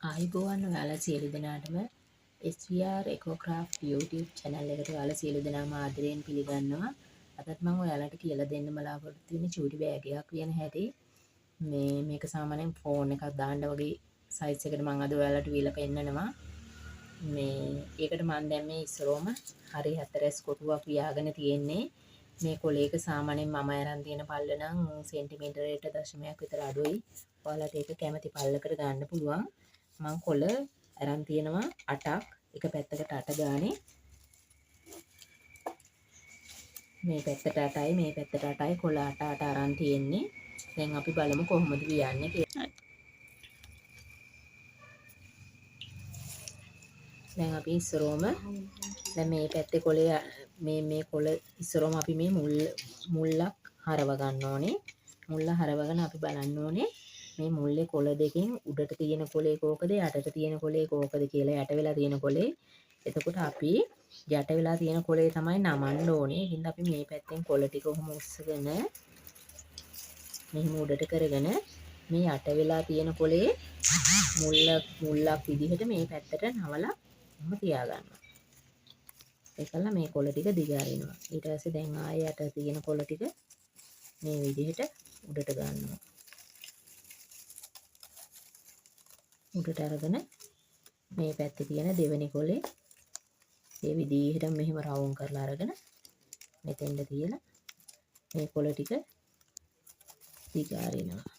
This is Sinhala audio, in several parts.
ආයිබෝවන් ඔයාලා සියලු දෙනාටම SVR Ecocraft YouTube channel එකට ඔයාලා සියලු දෙනාම ආදරයෙන් පිළිගන්නවා. අදත් මම ඔයාලට කියලා දෙන්න බලාපොරොත්තු වෙන්නේ චූටි බෑග් එකක් කියන හැටි. මේක සාමාන්‍යයෙන් ෆෝන් එකක් දාන්න වගේ සයිස් එකට මම අද ඔයාලට වීලා පෙන්නනවා. ඒකට මම දැන් මේ ඉස්සරෝම හරි 4S කොටුවක් වියාගෙන තියෙන්නේ. මේ කොලේක සාමාන්‍යයෙන් මම අරන් තියෙන පල්ල නම් සෙන්ටිමීටරයට දශමයක් විතර අඩුයි. ඔයාලට ඒක කැමති පල්ලකට ගන්න පුළුවන්. මං කොළ අරන් තියෙනවා 8ක් එක පැත්තකට 8 ගානේ මේ පැත්තට 8යි මේ පැත්තට 8යි කොළ 8 අරන් තියෙන්නේ. දැන් අපි බලමු කොහොමද වියන්නේ කියලා. දැන් අපි ඉස්සරෝම දැන් මේ පැත්තේ කොළේ මේ කොළ ඉස්සරෝම අපි මේ මුල්ලක් හරව ගන්න ඕනේ. මුල්ල හරවගෙන අපි බලන්න ඕනේ මේ මුල්ලේ කොළ දෙකෙන් උඩට තියෙන කොළේ කෝකද යටට තියෙන කොළේ කෝකද කියලා. යට වෙලා තියෙන කොළේ. එතකොට අපි යට වෙලා තියෙන කොළේ තමයි නමන්න ඕනේ. එහෙනම් අපි මේ පැත්තෙන් කොළ ටික කොහොම උස්සගෙන මෙහිම උඩට කරගෙන මේ යට වෙලා තියෙන කොළේ මුල්ලක් විදිහට මේ පැත්තට නවලා ඔහොම තියා ගන්නවා. ඒකල මේ කොළ ටික දිග අරිනවා. ඊට පස්සේ දැන් ආයෙ යට තියෙන කොළ ටික මේ විදිහට උඩට ගන්නවා. උඩට අරගෙන මේ පැත්තේ තියෙන දෙවෙනි කොලේ මේ විදිහට මෙහෙම රවුම් කරලා අරගෙන මෙතෙන්ද තියලා මේ කොළ ටික දිග අරිනවා.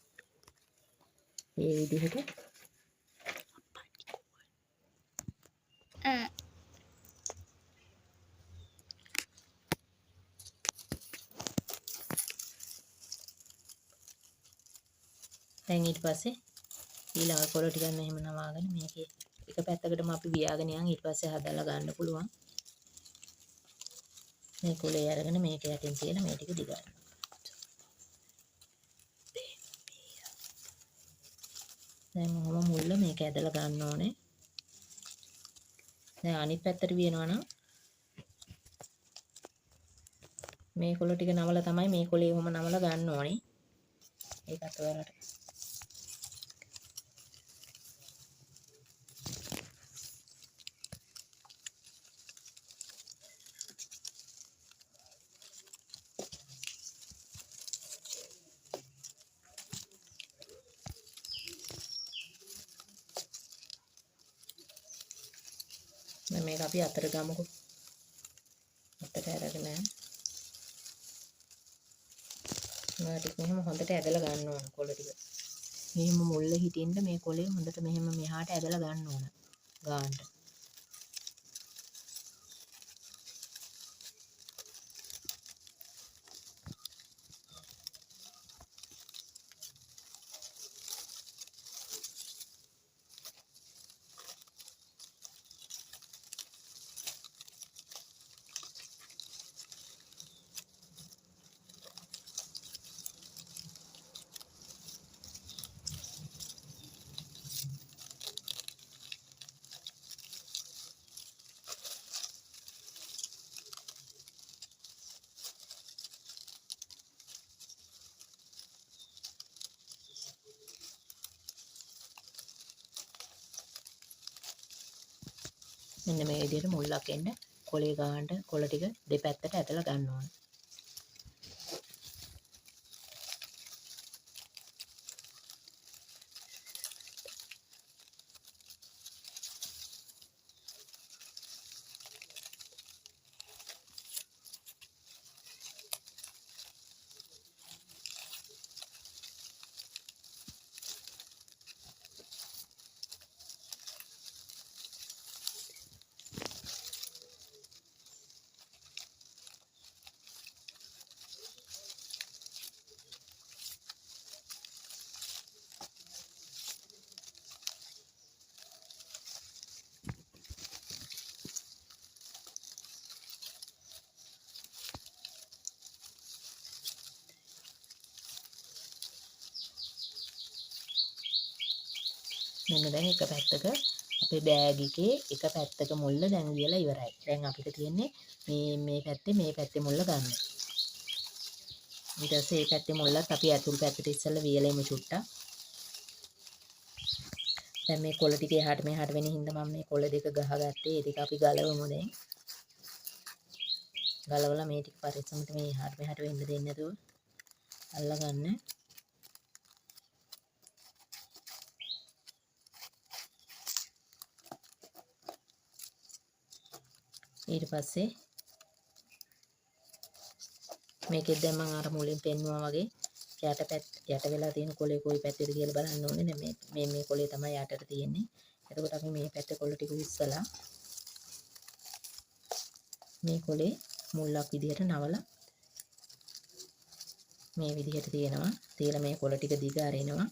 මේ විදිහට දැන් ඊට පස්සේ ඊළඟ කොළ ටික මෙහෙම නවාගෙන මේකේ එක පැත්තකටම අපි වියාගෙන යන් ඊට පස්සේ හදලා ගන්න පුළුවන්. මේ කොළේ අරගෙන මේක යටින් තියලා මේ ටික දිග අරිනවා. දැන් මොහොම මුල්ල මේක ඇදලා ගන්න ඕනේ. දැන් අනිත් පැත්තට වියනවා නම් මේ කොළ ටික නවලා තමයි මේ කොළේ ඔහොම නවලා ගන්න ඕනේ. ඒකත් ඔයාලට මේක අපි අතර ගමුකෝ. අතට අරගෙන මේක මෙහෙම හොඳට ඇදලා ගන්න ඕන කොළ ටික. මෙහෙම මුල්ල හිටින්න මේ කොළේ හොඳට මෙහෙම මෙහාට ඇදලා ගන්න ඕන ගානට. මෙන්න මේ විදිහට මුල්ලක් එන්න කොළේ ගානට කොළ ටික දෙපැත්තට ඇදලා ගන්න ඕන. මෙන්න දැන් එක පැත්තක අපේ බෑග් එකේ එක පැත්තක මුල්ල දැන් වියලා ඉවරයි. දැන් අපිට තියෙන්නේ මේ පැත්තේ මුල්ල ගන්න. ඊට පස්සේ මේ පැත්තේ මුල්ලත් අපි ඇතුල් පැත්තට ඉස්සෙල්ලා වියලෙමු චුට්ටක්. දැන් මේ කොළ ටික එහාට මෙහාට වෙන හින්දා මම මේ කොළ දෙක ගහගත්තේ. ඒ ටික අපි ගලවමු දැන්. ගලවලා මේ ටික පරිස්සමට මේ එහාට මෙහාට වෙන්න දෙන්නේ නැතුව අල්ලගන්න. ඊට පස්සේ මේකෙත් දැන් මම අර මුලින් පෙන්නුවා වගේ යට වෙලා තියෙන කොලේ කොයි පැත්තේද කියලා බලන්න ඕනේ. දැන් මේ කොලේ තමයි යටට තියෙන්නේ. එතකොට අපි මේ පැත්තේ කොළ ටික උස්සලා මේ කොලේ මුල්ලක් විදිහට නවලා මේ විදිහට තියෙනවා. තියලා මේ කොළ ටික දිග අරිනවා.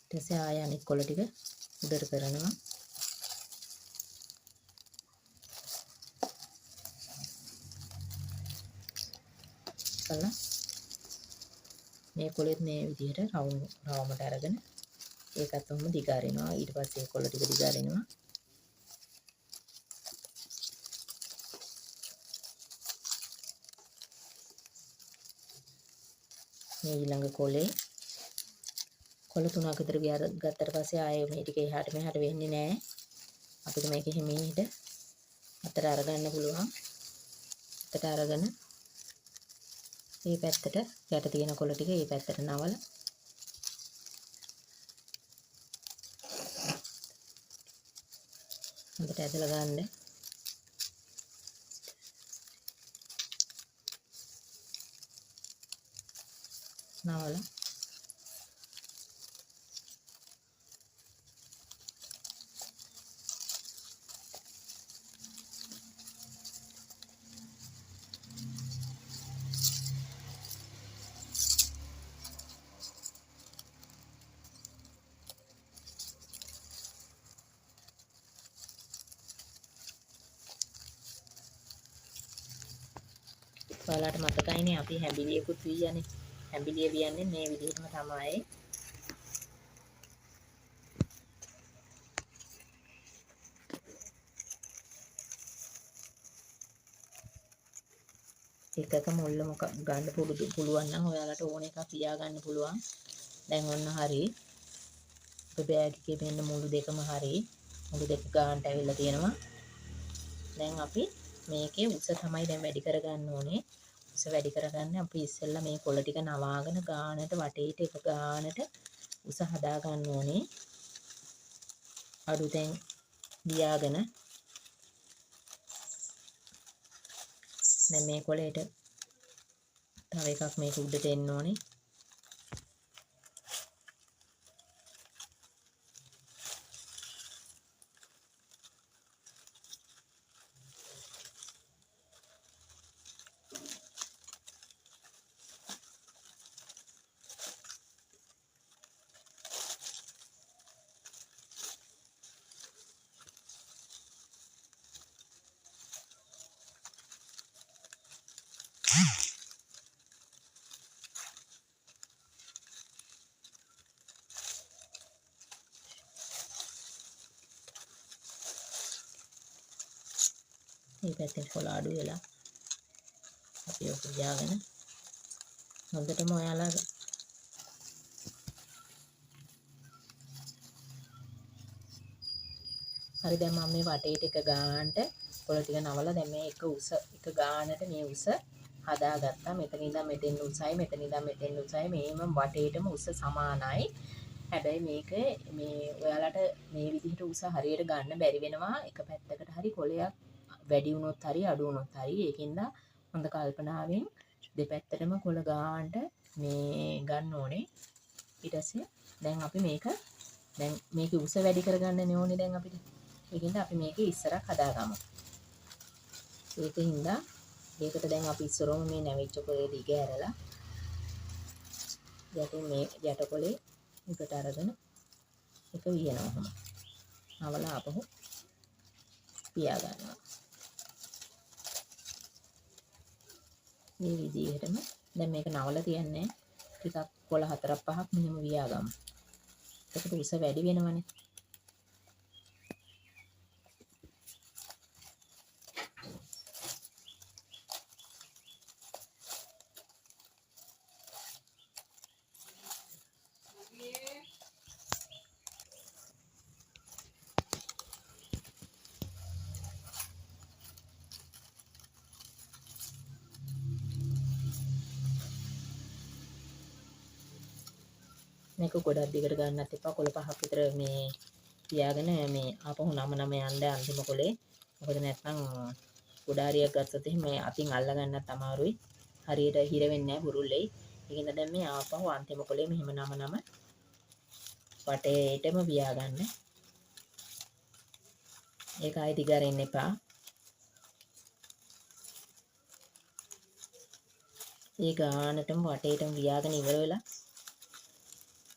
ඊට පස්සේ ආය අනිත් කොළ ටික උඩට කරනවා. කළා මේ කොලෙත් මේ විදිහට රවුමට අරගෙන ඒකත් ඔහොම දිග අරිනවා. ඊට පස්සේ ඒ කොළ ටික දිග අරිනවා. මේ ඊළඟ කොලේ කොළ තුනක් විතර ගත්තට පස්සේ ආයේ මේ ටික එහාට මෙහාට වෙන්නේ නැහැ. අපිට මේක හිමීට අතට අරගන්න පුළුවන්. අතට අරගෙන මේ පැත්තට යට තියෙන කොළ ටික මේ පැත්තට නවලා හොඳට ඇදලා ගන්න. නවලා ඔයාලට මතකයිනේ අපි හැඹිලියකුත් වියන්නේ. හැඹිලිය වියන්නේ මේ විදිහටම තමයි. එකක මුල්ල ගන්න පුළුවන් නම් ඔයාලට ඕන එකක් තියා ගන්න පුළුවන්. දැන් ඔන්න හරි. ඔබ බෑග් එකේ මෙන්න මුළු දෙකම හරි. මුළු දෙක ගන්නට ඇවිල්ලා තියෙනවා. දැන් අපි මේකේ උස තමයි දැන් වැඩි කරගන්න ඕනේ. උස වැඩි කරගන්න අපි ඉස්සෙල්ලා මේ කොළ ටික නවාගෙන ගානට වටේට එක ගානට උස හදා ගන්න ඕනේ. අඩු දැන් දියාගෙන දැන් මේ කොළේට තව එකක් මේක උඩට එන්න ඕනේ. මේ පැත්තෙන් කොළ අඩු වෙලා අපි ඔක තියාගෙන හොඳටම ඔයාලා හරි දැන් මම මේ වටේට එක ගානට කොළ ටික නවලා දැන් මේ එක ගානට මේ උස හදාගත්තා. මෙතන ඉඳන් මෙතෙන් උසයි, මෙතන ඉඳන් මෙතෙන් උසයි. මේම වටේටම උස සමානයි. හැබැයි මේක මේ ඔයාලට මේ විදිහට උස හරියට ගන්න බැරි වෙනවා. එක පැත්තකට හරි කොළයක් වැඩි වුණොත් හරි අඩු වුණොත් හරි. ඒකින්ද හොඳ කල්පනාවෙන් දෙපැත්තටම කොළ ගානට මේ ගන්න ඕනේ. ඊට පස්සේ දැන් අපි දැන් මේකේ උස වැඩි කරගන්න ඕනේ දැන් අපිට. ඒකින්ද අපි මේකේ ඉස්සරක් හදාගමු. ඒකට දැන් අපි ඉස්සරෝම මේ නැවිච්ච කොලේ දිග ඇරලා යටින් මේ යට කොලේ එකට අරගෙන එක වියනවා කොහොම. නවලා ආපහු පියා ගන්නවා. මේ විදිහටම දැන් මේක නවලා තියන්නේ ටිකක් කොළ 4-5ක් මෙහෙම වියා ගමු. එතකොට උස වැඩි වෙනවනේ. මේක ගොඩක් දිගට ගන්නත් එපා. කොළ 5ක් විතර මේ තියාගෙන මේ ආපහු නම යන්න අන්තිම කොලේ. මොකද නැත්නම් ගොඩාරියක් ගත්තොත් එහෙනම් මේ අතින් අල්ල ගන්නත් අමාරුයි. හරියට හිර වෙන්නේ නැහැ බුරුල්ලේ. ඒකින්ද දැන් මේ ආපහු අන්තිම කොලේ මෙහෙම නම වටේටම වියා ගන්න. ඒක ආයෙ දිගාරින්න එපා. ඒ ගානටම වටේටම වියාගෙන ඉවර වෙලා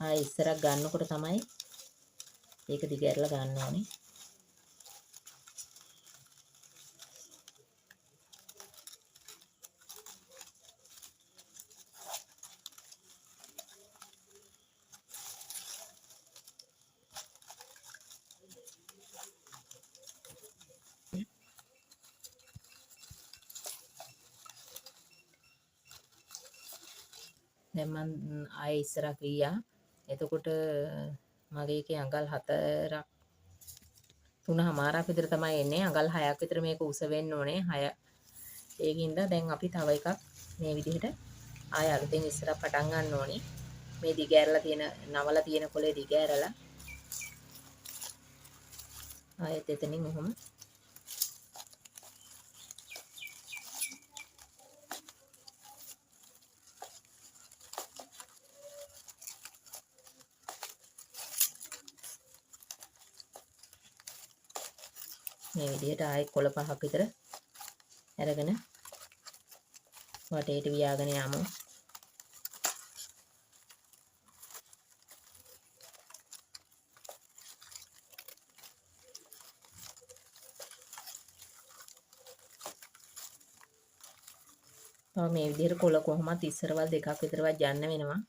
ආයෙ ඉස්සරක් ගන්නකොට තමයි ඒක දිගහැරලා ගන්න ඕනේ. දැන් මම ආයෙ ඉස්සරක් වියා. එතකොට මගේ එකේ අඟල් 4ක් 3මාරක් විතර තමයි එන්නේ. අඟල් 6ක් විතර මේක උස වෙන්න ඕනේ. 6. ඒකින්ද දැන් අපි තව එකක් මේ විදිහට ආයෙ අලුතෙන් ඉස්සරහ පටන් ගන්න ඕනේ. මේ දිගෑරලා තියෙන නවලා තියෙන කොලේ දිගෑරලා ආයෙත් එතනින් ඔහොම මේ විදිහට ආයෙත් කොළ 5ක් විතර අරගෙන වටේට වියාගෙන යමු. තව මේ විදිහට කොළ කොහොමත් ඉස්සරවල් දෙකක් විතරවත් යන්න වෙනවා.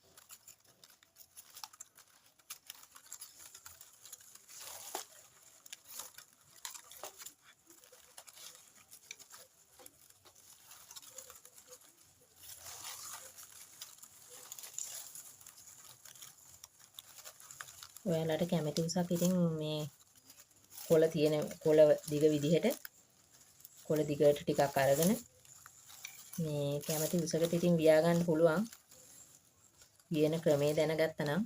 ඔයාලට කැමති උසක් ඉතින් මේ කොළ දිග විදිහට කොළ දිගට ටිකක් අරගෙන මේ කැමති උසකට ඉතින් වියා ගන්න පුළුවන්. කියන ක්‍රමේ දැනගත්තා නම්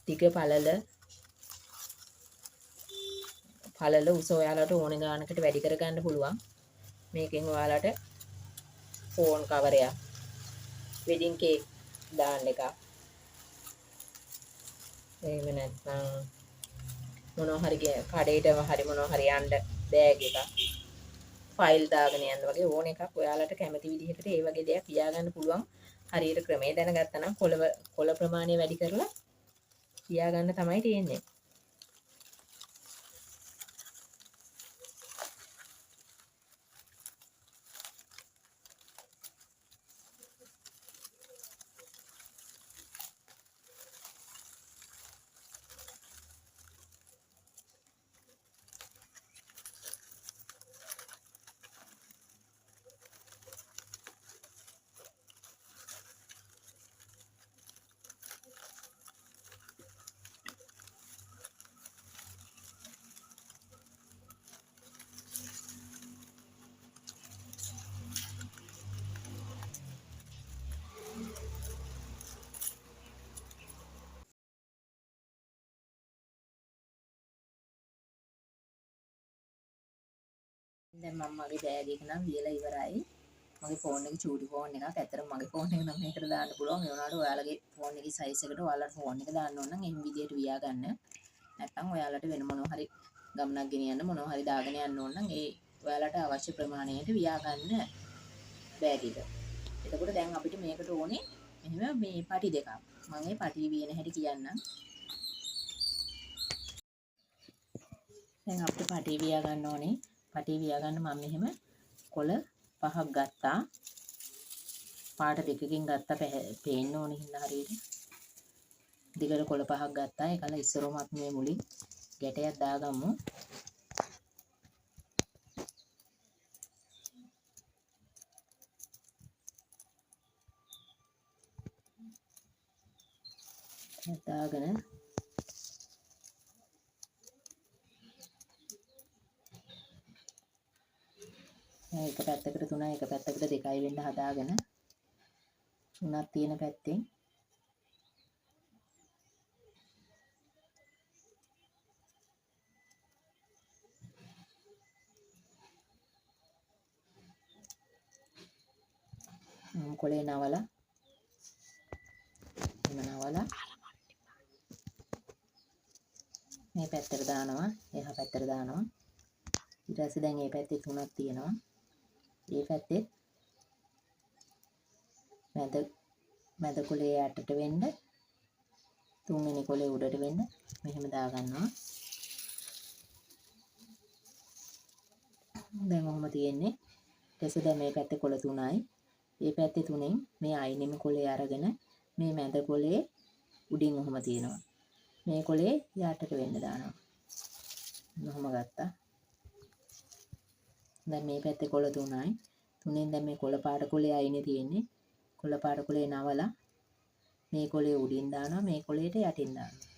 ටික පළල උස ඔයාලට ඕන ගානකට වැඩි කර ගන්න පුළුවන්. මේකෙන් ඔයාලට ෆෝන් කවරයක්, වෙඩින් කේක් දාන්න එකක්. එහෙම නැත්නම් මොනවා හරි කඩේටම හරි මොනවා හරි යන්න බෑග් එකක්, ෆයිල් දාගෙන යන්න වගේ ඕන එකක් ඔයාලට කැමති විදිහකට ඒ වගේ දෙයක් තියාගන්න පුළුවන්. හරියට ක්‍රමේ දැනගත්තා නම් කොළ ප්‍රමාණය වැඩි කරලා තියාගන්න තමයි තියෙන්නේ. දැන් මම මගේ බෑග් එක නම් වියලා ඉවරයි. මගේ ෆෝන් එක චූටි ෆෝන් එකක්. ඇත්තටම මගේ ෆෝන් එක නම් මේකට දාන්න පුළුවන්. ඒ වුණාට ඔයාලගේ ෆෝන් එකේ සයිස් එකට ඔයාලට ෆෝන් එක දාන්න ඕන නම් එහෙම විදියට වියා ගන්න. නැත්නම් ඔයාලට වෙන මොනවා හරි ගමනක් ගෙනියන්න මොනවා හරි දාගෙන යන්න ඕන නම් ඒ ඔයාලට අවශ්‍ය ප්‍රමාණයට වියා ගන්න බෑග් එක. එතකොට දැන් අපිට මේකට ඕනේ මෙහෙම මේ පටි දෙකක්. මම මේ පටි වියන හැටි කියන්නම්. දැන් අපිට පටි වියා ගන්න ඕනේ. පටි වියා ගන්න මම මෙහෙම කොළ 5ක් ගත්තා. පාට දෙකකින් ගත්තා පේන්න ඕනේ හින්දා හරියට. දිගට කොළ 5ක් ගත්තා. ඒකල ඉස්සරොමත් මේ මුලින් ගැටයක් දාගමු. දාගෙන එක පැත්තකට 3 එක පැත්තකට 2යි වෙන්න හදාගෙන 3ක් තියෙන පැත්තෙන් කොලේ නවලා මේ පැත්තට දානවා, එහා පැත්තට දානවා. ඊට පස්සේ දැන් මේ පැත්තේ 3ක් තියෙනවා. මේ පැත්තේ මැද කොලේ යටට වෙන්න, තුන්වෙනි කොලේ උඩට වෙන්න මෙහෙම දා ගන්නවා. දැන් ඔහොම තියෙන්නේ. ඊට පස්සේ දැන් මේ පැත්තේ කොළ 3යි. මේ පැත්තේ 3න් මේ අයිනෙම කොලේ අරගෙන මේ මැද කොලේ උඩින් ඔහොම තියෙනවා. මේ කොලේ යටට වෙන්න දානවා. ඔහොම ගත්තා. දැන් මේ පැත්තේ කොළ 3යි. 3ෙන් දැන් මේ කොළ පාට කොලේ අයිනේ තියෙන්නේ. කොළ පාට කොලේ නවලා මේ කොලේ උඩින් දානවා, මේ කොලේට යටින් දානවා.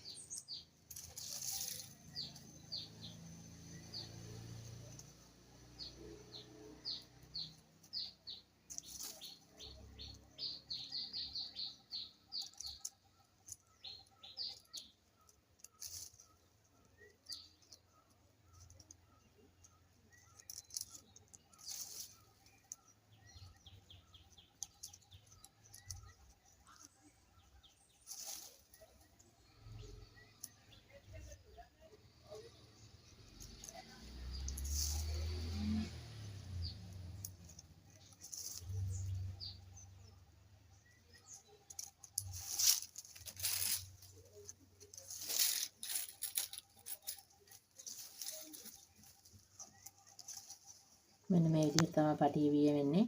මෙන්න මේ විදිහට තමයි පටිය විය වෙන්නේ.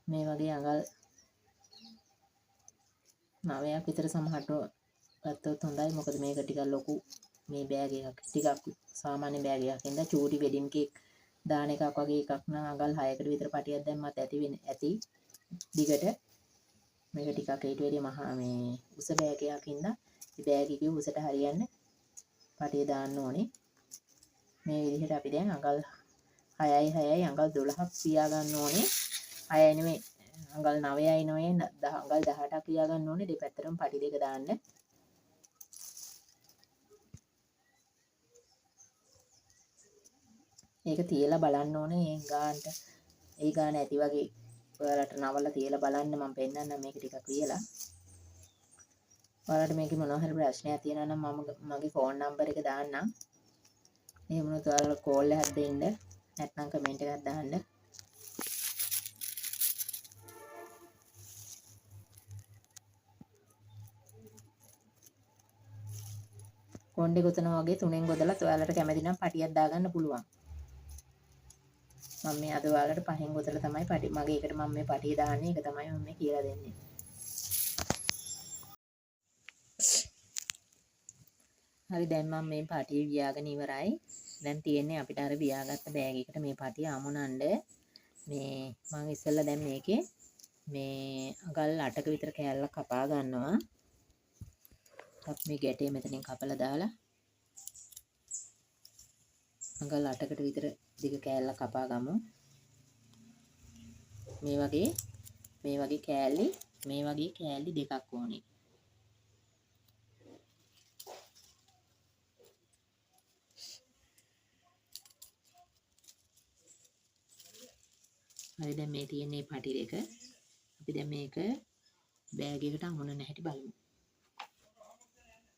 මේ වගේ අඟල් 9ක් විතර සමහරට ගත්තොත් හොඳයි. මොකද මේක ටිකක් ලොකු මේ බෑග් එකක්. ටිකක් සාමාන්‍ය බෑග් එකක්. ඉඳලා චූටි වෙඩින් කේක් දාන එකක් වගේ එකක් නම් අඟල් 6කට විතර පටියක් දැම්මත් ඇති දිගට. මේක ටිකක් ඊට වැඩිය මහා මේ උස බෑග් එකක් ඉඳලා මේ බෑග් එකේ උසට හරියන්න පටිය දාන්න ඕනේ. මේ විදිහට අපි දැන් අඟල් 6යි 6යි අඟල් 12ක් පියා ගන්න ඕනේ. 6යි නෙමෙයි අඟල් 9යි 9යි අඟල් 18ක් පියා ගන්න ඕනේ. දෙපැත්තටම පටි දෙක දාන්න. ඒක තියලා බලන්න ඕනේ ඒ ගාන ඇති වගේ ඔයාලට නවලා තියලා බලන්න. මම පෙන්නන්නම් මේක ටිකක් කියලා. ඔයාලට මේකේ මොනවා හරි ප්‍රශ්නයක් තියෙනවා නම් මගේ ෆෝන් නම්බර් එක දාන්නම්. එහෙම වුණොත් ඔයාලට කෝල් එකක් දෙන්න. නැත්නම් කමෙන්ට් එකක් දාන්න. කොණ්ඩේ ගොතනවා වගේ 3ෙන් ගොතලත් ඔයාලට කැමති නම් පටියක් දාගන්න පුළුවන්. මම මේ අද ඔයාලට 5ෙන් ගොතලා තමයි මගේ එකට මම මේ පටිය දාන්නේ. ඒක තමයි මම මේ කියලා දෙන්නේ. හරි දැන් මම මේ පටිය වියාගෙන ඉවරයි. දැන් තියෙන්නේ අපිට අර වියාගත්ත බෑග් එකට මේ පටිය අමුණන්න. මේ මම ඉස්සෙල්ලා දැන් මේකේ මේ අඟල් 8ක විතර කෑල්ලක් කපා ගන්නවා. අපි මේ ගැටේ මෙතනින් කපලා දාලා අඟල් 8කට විතර දිග කෑල්ලක් කපා ගමු. මේ වගේ කෑලි දෙකක් ඕනේ. හරි දැන් මේ තියෙන්නේ පටි දෙක. අපි දැන් මේක බෑග් එකට අමුණන හැටි බලමු.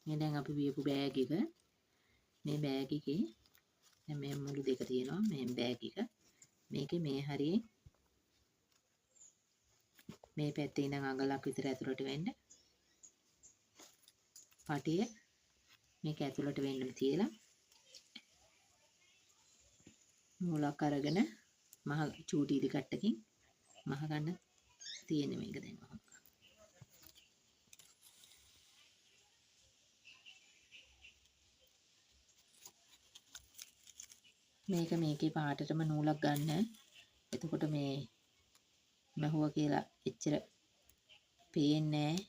මේ දැන් අපි වියපු බෑග් එක. මේ බෑග් එකේ දැන් මේ මුළු දෙක තියෙනවා. මේ බෑග් එක. මේකේ මේ හරියේ මේ පැත්තේ ඉඳන් අඟලක් විතර ඇතුළට වෙන්න. පටිය මේක ඇතුළට වෙන්න තියලා මුලක් අරගෙන මහ චූටි ඉදි කට්ටකින් මහ ගන්න තියෙන මේක දැන් ඔහොම. මේකේ පාටටම නූලක් ගන්න. එතකොට මේ මහුව කියලා එච්චර පේන්නේ නැහැ.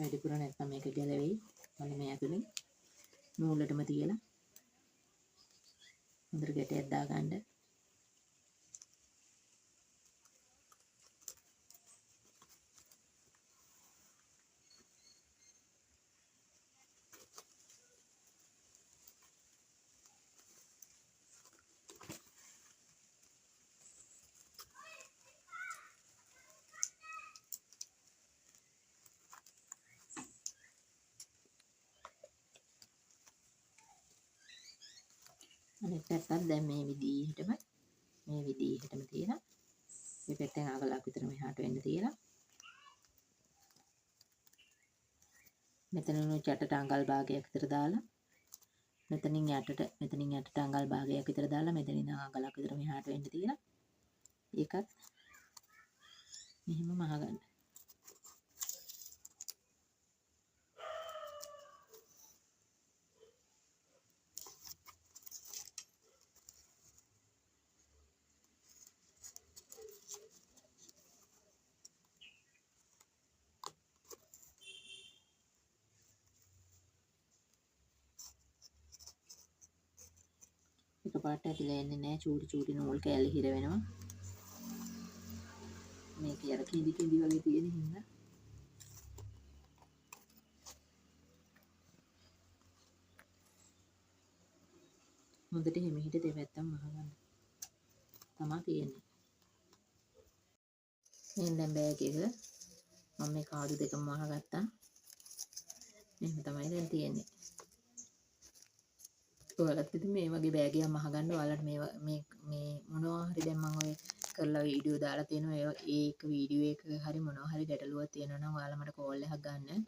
වැඩිපුර නැත්නම් මේක ගැලවෙයි. මම මේ ඇතුලේ නූලටම තියලා හොඳට ගැටයක් දාගන්න. අනිත් පැත්තත් දැන් මේ විදිහටම තියලා මේ පැත්තෙන් අගලක් විතර මෙහාට වෙන්න තියලා මෙතන උණු චටට අඟල් භාගයක් විතර දාලා මෙතනින් යටට අඟල් භාගයක් විතර දාලා මෙතනින් ඉඳන් අඟලක් විතර මෙහාට වෙන්න තියලා ඒකත් මෙහෙම මහගන්න. එකපාරට ඇදලා එන්නේ නැහැ. චූටි නූල් කෑලි හිර වෙනවා. මේක අර කිඳි වගේ තියෙන හින්දා හොඳට හිමිහිට දෙපැත්තම මහගන්න තමයි තියෙන්නේ. දැන් බෑග් එක මම මේ කාඩු දෙකම මහගත්තා. මෙහෙම තමයි දැන් තියෙන්නේ. ඔයාලත් ඉතින් මේ වගේ බෑග් එකක් මහගන්න ඔයාලට මේ මොනවා හරි දැන් මම ඔය කරලා වීඩියෝ දාලා තියෙනවා. ඒක වීඩියෝ එක හරි මොනවා හරි ගැටලුවක් තියෙනවා නම් ඔයාලා මට කෝල් එකක් ගන්න.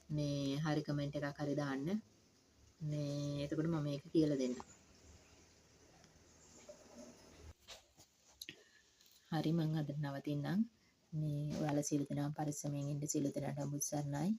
මේ හරි කමෙන්ට් එකක් හරි දාන්න. මේ එතකොට මම මේක කියලා දෙන්නම්. හරි මම අද නවතින්නම්. මේ ඔයාලා සියලු දෙනාම පරිස්සමෙන් ඉන්න සියලු දෙනාටම බුත් සරණයි.